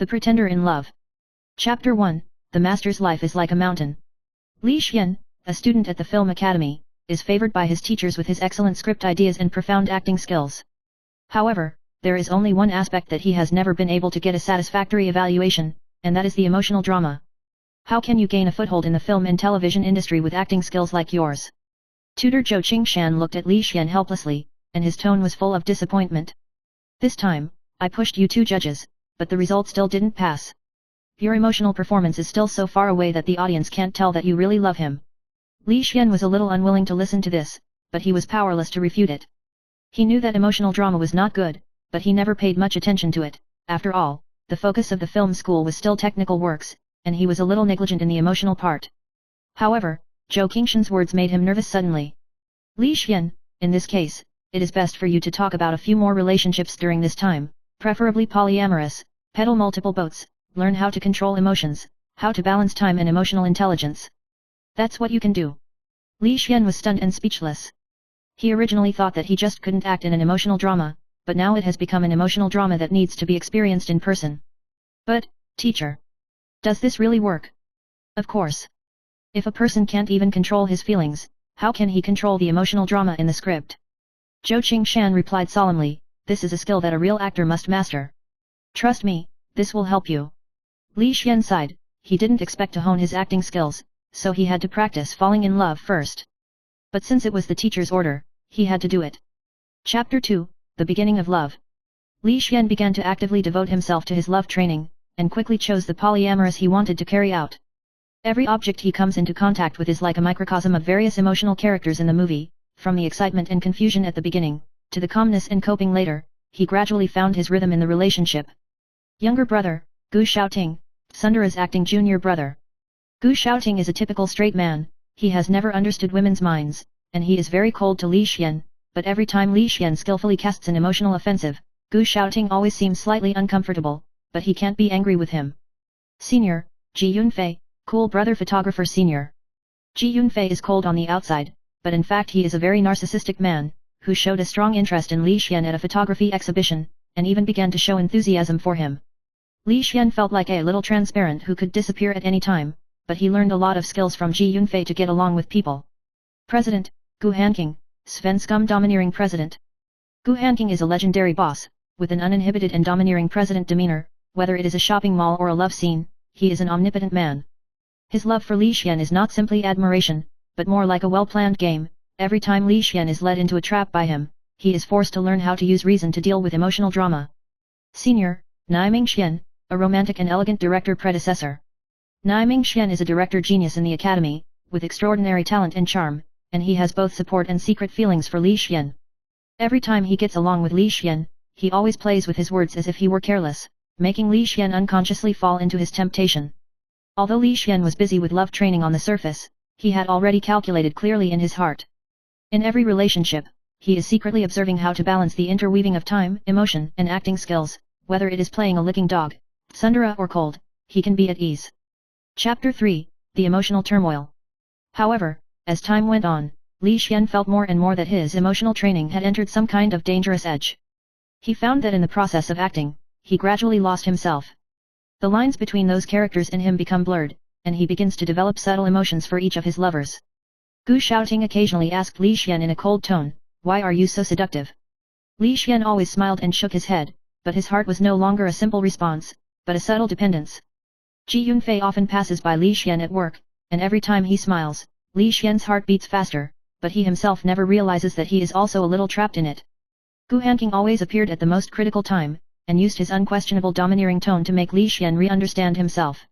The Pretender in Love. Chapter 1, The Master's Life is Like a Mountain. Li Xian, a student at the Film Academy, is favored by his teachers with his excellent script ideas and profound acting skills. However, there is only one aspect that he has never been able to get a satisfactory evaluation, and that is the emotional drama. How can you gain a foothold in the film and television industry with acting skills like yours? Tutor Zhou Qingshan looked at Li Xian helplessly, and his tone was full of disappointment. This time, I pushed you 2 judges, but the result still didn't pass. Your emotional performance is still so far away that the audience can't tell that you really love him. Li Xian was a little unwilling to listen to this, but he was powerless to refute it. He knew that emotional drama was not good, but he never paid much attention to it. After all, the focus of the film school was still technical works, and he was a little negligent in the emotional part. However, Zhou Qingshan's words made him nervous suddenly. Li Xian, in this case, it is best for you to talk about a few more relationships during this time, preferably polyamorous, peddle multiple boats, learn how to control emotions, how to balance time and emotional intelligence. That's what you can do. Li Xian was stunned and speechless. He originally thought that he just couldn't act in an emotional drama, but now it has become an emotional drama that needs to be experienced in person. But, teacher, does this really work? Of course. If a person can't even control his feelings, how can he control the emotional drama in the script? Zhou Qingshan replied solemnly, this is a skill that a real actor must master. Trust me, this will help you. Li Xian sighed. He didn't expect to hone his acting skills, so he had to practice falling in love first. But since it was the teacher's order, he had to do it. Chapter 2, The Beginning of Love. Li Xian began to actively devote himself to his love training, and quickly chose the polyamorous he wanted to carry out. Every object he comes into contact with is like a microcosm of various emotional characters in the movie, from the excitement and confusion at the beginning, to the calmness and coping later. He gradually found his rhythm in the relationship. Younger brother, Gu Xiaoting, Sundara's acting junior brother. Gu Xiaoting is a typical straight man. He has never understood women's minds, and he is very cold to Li Xian, but every time Li Xian skillfully casts an emotional offensive, Gu Xiaoting always seems slightly uncomfortable, but he can't be angry with him. Senior, Ji Yunfei, cool brother photographer senior. Ji Yunfei is cold on the outside, but in fact he is a very narcissistic man, who showed a strong interest in Li Xian at a photography exhibition, and even began to show enthusiasm for him. Li Xian felt like a little transparent who could disappear at any time, but he learned a lot of skills from Ji Yunfei to get along with people. President, Gu Hanqing, Svenskum domineering president. Gu Hanqing is a legendary boss, with an uninhibited and domineering president demeanor. Whether it is a shopping mall or a love scene, he is an omnipotent man. His love for Li Xian is not simply admiration, but more like a well-planned game. Every time Li Xian is led into a trap by him, he is forced to learn how to use reason to deal with emotional drama. Senior, Nai Mingxian, a romantic and elegant director predecessor. Nai Mingxian is a director genius in the academy, with extraordinary talent and charm, and he has both support and secret feelings for Li Xian. Every time he gets along with Li Xian, he always plays with his words as if he were careless, making Li Xian unconsciously fall into his temptation. Although Li Xian was busy with love training on the surface, he had already calculated clearly in his heart. In every relationship, he is secretly observing how to balance the interweaving of time, emotion, and acting skills. Whether it is playing a licking dog, Sundara or cold, he can be at ease. Chapter 3, The Emotional Turmoil. However, as time went on, Li Xian felt more and more that his emotional training had entered some kind of dangerous edge. He found that in the process of acting, he gradually lost himself. The lines between those characters in him become blurred, and he begins to develop subtle emotions for each of his lovers. Gu Xiaoting occasionally asked Li Xian in a cold tone, "Why are you so seductive?" Li Xian always smiled and shook his head, but his heart was no longer a simple response, but a subtle dependence. Ji Yunfei often passes by Li Xian at work, and every time he smiles, Li Xian's heart beats faster, but he himself never realizes that he is also a little trapped in it. Gu Hanqing always appeared at the most critical time, and used his unquestionable domineering tone to make Li Xian re-understand himself.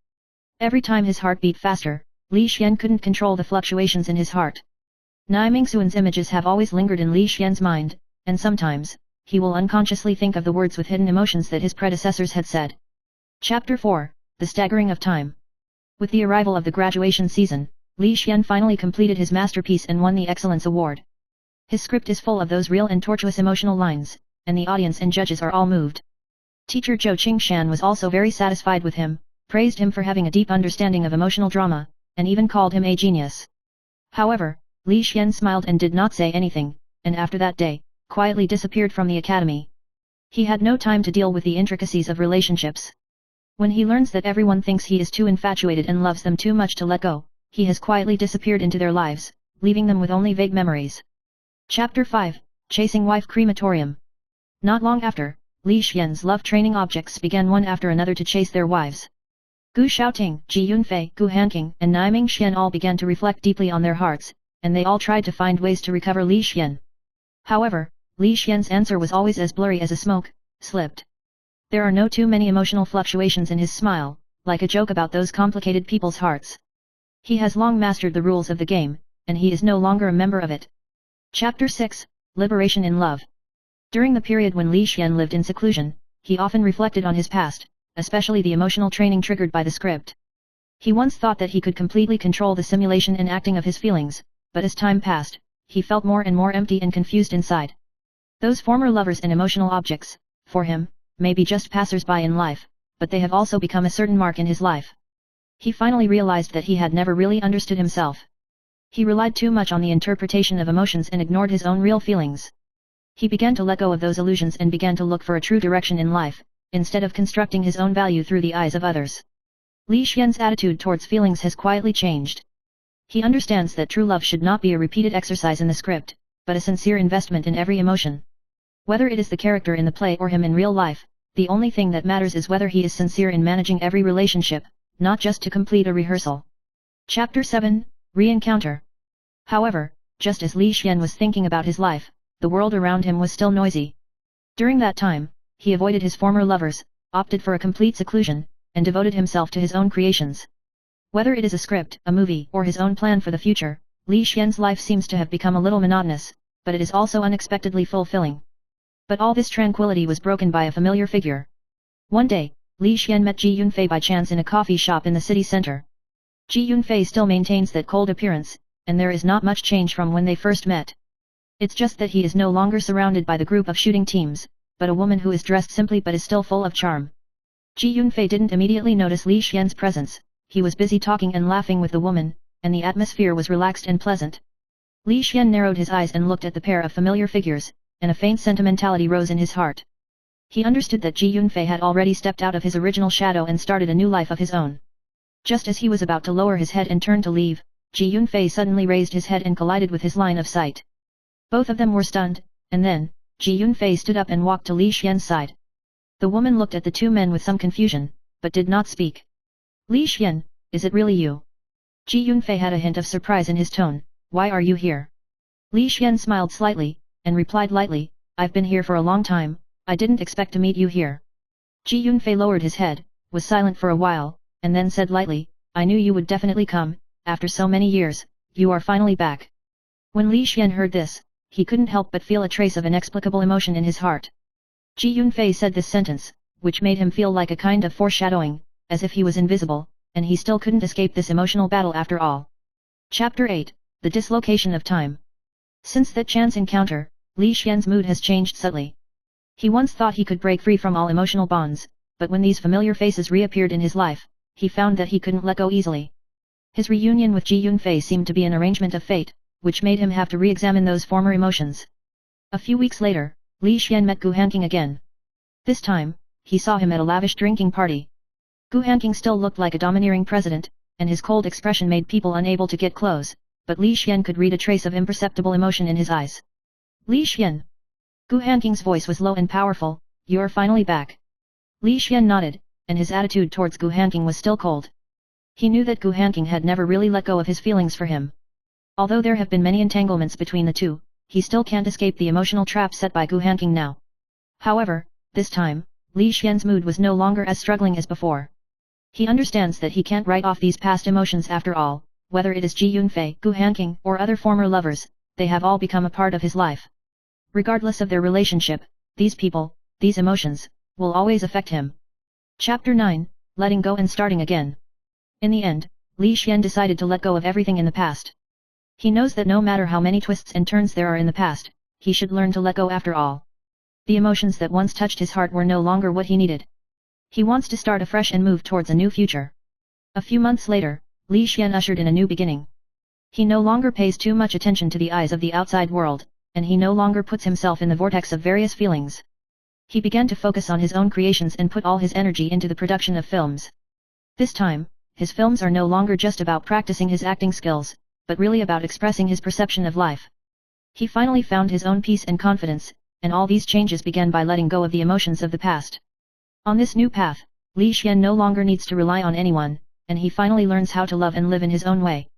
Every time his heart beat faster, Li Xian couldn't control the fluctuations in his heart. Nai Mingxuan's images have always lingered in Li Xian's mind, and sometimes, he will unconsciously think of the words with hidden emotions that his predecessors had said. Chapter 4, The Staggering of Time. With the arrival of the graduation season, Li Xian finally completed his masterpiece and won the Excellence Award. His script is full of those real and tortuous emotional lines, and the audience and judges are all moved. Teacher Zhou Qingshan was also very satisfied with him, praised him for having a deep understanding of emotional drama, and even called him a genius. However, Li Xian smiled and did not say anything, and after that day, quietly disappeared from the academy. He had no time to deal with the intricacies of relationships. When he learns that everyone thinks he is too infatuated and loves them too much to let go, he has quietly disappeared into their lives, leaving them with only vague memories. Chapter 5, Chasing Wife Crematorium. Not long after, Li Xian's love training objects began one after another to chase their wives. Gu Xiaoting, Ji Yunfei, Gu Hanqing, and Naiming Xian all began to reflect deeply on their hearts, and they all tried to find ways to recover Li Xian. However, Li Xian's answer was always as blurry as a smoke, slipped. There are no too many emotional fluctuations in his smile, like a joke about those complicated people's hearts. He has long mastered the rules of the game, and he is no longer a member of it. Chapter 6, Liberation in Love. During the period when Li Xian lived in seclusion, he often reflected on his past, especially the emotional training triggered by the script. He once thought that he could completely control the simulation and acting of his feelings, but as time passed, he felt more and more empty and confused inside. Those former lovers and emotional objects, for him, may be just passers-by in life, but they have also become a certain mark in his life. He finally realized that he had never really understood himself. He relied too much on the interpretation of emotions and ignored his own real feelings. He began to let go of those illusions and began to look for a true direction in life, instead of constructing his own value through the eyes of others. Li Xian's attitude towards feelings has quietly changed. He understands that true love should not be a repeated exercise in the script, but a sincere investment in every emotion. Whether it is the character in the play or him in real life, the only thing that matters is whether he is sincere in managing every relationship, not just to complete a rehearsal. Chapter 7, Re-encounter. However, just as Li Xian was thinking about his life, the world around him was still noisy. During that time, he avoided his former lovers, opted for a complete seclusion, and devoted himself to his own creations. Whether it is a script, a movie, or his own plan for the future, Li Xian's life seems to have become a little monotonous, but it is also unexpectedly fulfilling. But all this tranquility was broken by a familiar figure. One day, Li Xian met Ji Yunfei by chance in a coffee shop in the city center. Ji Yunfei still maintains that cold appearance, and there is not much change from when they first met. It's just that he is no longer surrounded by the group of shooting teams, but a woman who is dressed simply but is still full of charm. Ji Yunfei didn't immediately notice Li Xian's presence. He was busy talking and laughing with the woman, and the atmosphere was relaxed and pleasant. Li Xian narrowed his eyes and looked at the pair of familiar figures, and a faint sentimentality rose in his heart. He understood that Ji Yunfei had already stepped out of his original shadow and started a new life of his own. Just as he was about to lower his head and turn to leave, Ji Yunfei suddenly raised his head and collided with his line of sight. Both of them were stunned, and then, Ji Yunfei stood up and walked to Li Xian's side. The woman looked at the two men with some confusion, but did not speak. Li Xian, is it really you? Ji Yunfei had a hint of surprise in his tone. Why are you here? Li Xian smiled slightly, and replied lightly, I've been here for a long time, I didn't expect to meet you here. Ji Yunfei lowered his head, was silent for a while, and then said lightly, I knew you would definitely come, after so many years, you are finally back. When Li Xian heard this, he couldn't help but feel a trace of inexplicable emotion in his heart. Ji Yunfei said this sentence, which made him feel like a kind of foreshadowing, as if he was invisible, and he still couldn't escape this emotional battle after all. Chapter 8, The Dislocation of Time. Since that chance encounter, Li Xian's mood has changed subtly. He once thought he could break free from all emotional bonds, but when these familiar faces reappeared in his life, he found that he couldn't let go easily. His reunion with Ji Yunfei seemed to be an arrangement of fate, which made him have to re-examine those former emotions. A few weeks later, Li Xian met Gu Hanqing again. This time, he saw him at a lavish drinking party. Gu Hanqing still looked like a domineering president, and his cold expression made people unable to get close, but Li Xian could read a trace of imperceptible emotion in his eyes. Li Xian. Gu Hanqing's voice was low and powerful, you're finally back. Li Xian nodded, and his attitude towards Gu Hanqing was still cold. He knew that Gu Hanqing had never really let go of his feelings for him. Although there have been many entanglements between the two, he still can't escape the emotional trap set by Gu Hanqing now. However, this time, Li Xian's mood was no longer as struggling as before. He understands that he can't write off these past emotions after all, whether it is Ji Yunfei, Gu Hanqing, or other former lovers, they have all become a part of his life. Regardless of their relationship, these people, these emotions, will always affect him. Chapter 9, Letting Go and Starting Again. In the end, Li Xian decided to let go of everything in the past. He knows that no matter how many twists and turns there are in the past, he should learn to let go after all. The emotions that once touched his heart were no longer what he needed. He wants to start afresh and move towards a new future. A few months later, Li Xian ushered in a new beginning. He no longer pays too much attention to the eyes of the outside world, and he no longer puts himself in the vortex of various feelings. He began to focus on his own creations and put all his energy into the production of films. This time, his films are no longer just about practicing his acting skills, but really about expressing his perception of life. He finally found his own peace and confidence, and all these changes began by letting go of the emotions of the past. On this new path, Li Xian no longer needs to rely on anyone, and he finally learns how to love and live in his own way.